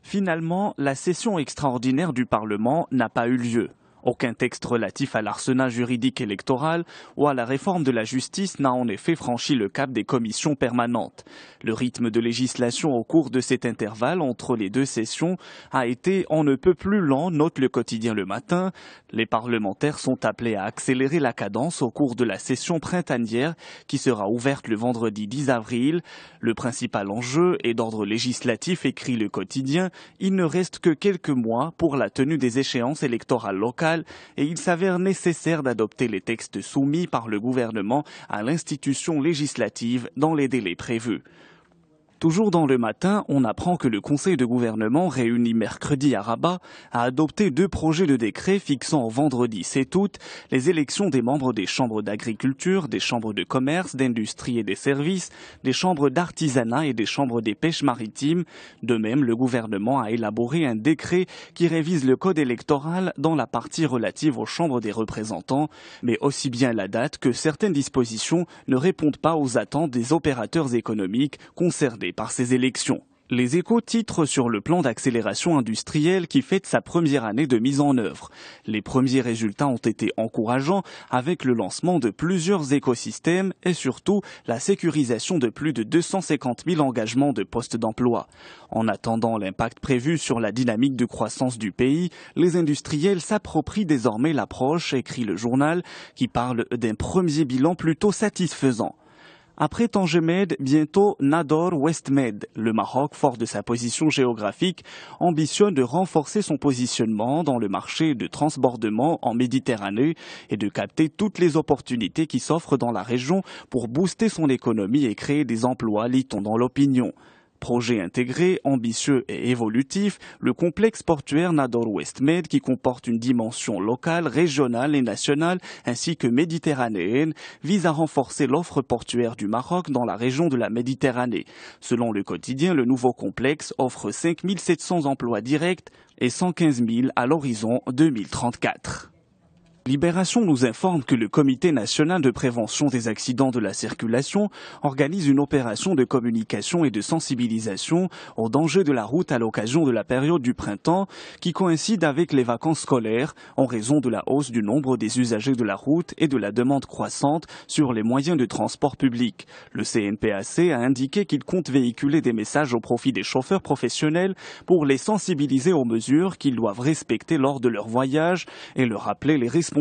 Finalement, la session extraordinaire du Parlement n'a pas eu lieu. Aucun texte relatif à l'arsenal juridique électoral ou à la réforme de la justice n'a en effet franchi le cap des commissions permanentes. Le rythme de législation au cours de cet intervalle entre les deux sessions a été on ne peut plus lent, note le quotidien Le Matin. Les parlementaires sont appelés à accélérer la cadence au cours de la session printanière qui sera ouverte le vendredi 10 avril. Le principal enjeu est d'ordre législatif, écrit le quotidien. Il ne reste que quelques mois pour la tenue des échéances électorales locales et il s'avère nécessaire d'adopter les textes soumis par le gouvernement à l'institution législative dans les délais prévus. Toujours dans Le Matin, on apprend que le Conseil de gouvernement, réuni mercredi à Rabat, a adopté 2 projets de décret fixant au vendredi 7 août les élections des membres des chambres d'agriculture, des chambres de commerce, d'industrie et des services, des chambres d'artisanat et des chambres des pêches maritimes. De même, le gouvernement a élaboré un décret qui révise le code électoral dans la partie relative aux chambres des représentants. Mais aussi bien la date que certaines dispositions ne répondent pas aux attentes des opérateurs économiques concernés par ces élections. Les Échos titrent sur le plan d'accélération industrielle qui fête sa première année de mise en œuvre. Les premiers résultats ont été encourageants avec le lancement de plusieurs écosystèmes et surtout la sécurisation de plus de 250 000 engagements de postes d'emploi. En attendant l'impact prévu sur la dynamique de croissance du pays, les industriels s'approprient désormais l'approche, écrit le journal, qui parle d'un premier bilan plutôt satisfaisant. Après Tangemed, bientôt Nador Westmed. Le Maroc, fort de sa position géographique, ambitionne de renforcer son positionnement dans le marché de transbordement en Méditerranée et de capter toutes les opportunités qui s'offrent dans la région pour booster son économie et créer des emplois, lit-on dans l'opinion. Projet intégré, ambitieux et évolutif, le complexe portuaire Nador Westmed, qui comporte une dimension locale, régionale et nationale, ainsi que méditerranéenne, vise à renforcer l'offre portuaire du Maroc dans la région de la Méditerranée. Selon le quotidien, le nouveau complexe offre 5 700 emplois directs et 115 000 à l'horizon 2034. Libération nous informe que le Comité national de prévention des accidents de la circulation organise une opération de communication et de sensibilisation aux dangers de la route à l'occasion de la période du printemps qui coïncide avec les vacances scolaires en raison de la hausse du nombre des usagers de la route et de la demande croissante sur les moyens de transport public. Le CNPAC a indiqué qu'il compte véhiculer des messages au profit des chauffeurs professionnels pour les sensibiliser aux mesures qu'ils doivent respecter lors de leur voyage et leur rappeler les responsabilités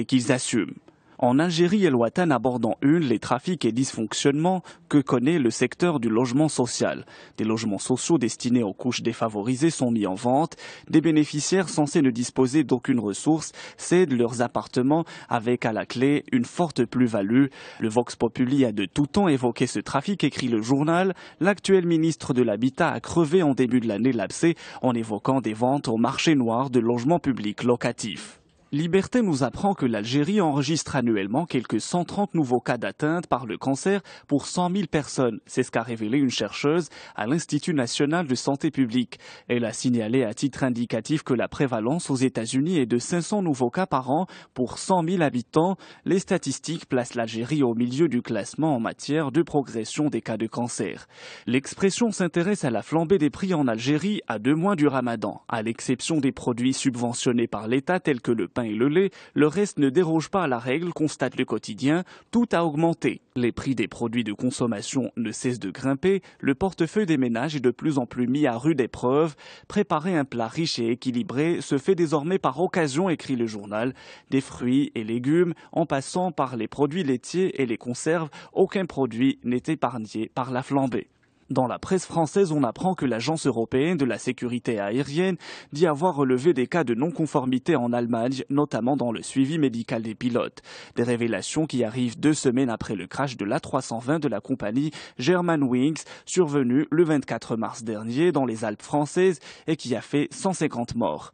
qu'ils assument. En Algérie, El Watan aborde en une les trafics et dysfonctionnements que connaît le secteur du logement social. Des logements sociaux destinés aux couches défavorisées sont mis en vente. Des bénéficiaires censés ne disposer d'aucune ressource cèdent leurs appartements avec à la clé une forte plus-value. Le Vox Populi a de tout temps évoqué ce trafic, écrit le journal. L'actuel ministre de l'Habitat a crevé en début de l'année l'abcès en évoquant des ventes au marché noir de logements publics locatifs. Liberté nous apprend que l'Algérie enregistre annuellement quelques 130 nouveaux cas d'atteinte par le cancer pour 100 000 personnes. C'est ce qu'a révélé une chercheuse à l'Institut national de santé publique. Elle a signalé à titre indicatif que la prévalence aux États-Unis est de 500 nouveaux cas par an pour 100 000 habitants. Les statistiques placent l'Algérie au milieu du classement en matière de progression des cas de cancer. L'Expression s'intéresse à la flambée des prix en Algérie à 2 mois du Ramadan. À l'exception des produits subventionnés par l'État tels que le pain et le lait, le reste ne déroge pas à la règle, constate le quotidien. Tout a augmenté. Les prix des produits de consommation ne cessent de grimper. Le portefeuille des ménages est de plus en plus mis à rude épreuve. Préparer un plat riche et équilibré se fait désormais par occasion, écrit le journal. Des fruits et légumes, en passant par les produits laitiers et les conserves, aucun produit n'est épargné par la flambée. Dans la presse française, on apprend que l'Agence européenne de la sécurité aérienne dit avoir relevé des cas de non-conformité en Allemagne, notamment dans le suivi médical des pilotes. Des révélations qui arrivent 2 semaines après le crash de l'A320 de la compagnie Germanwings, survenu le 24 mars dernier dans les Alpes françaises et qui a fait 150 morts.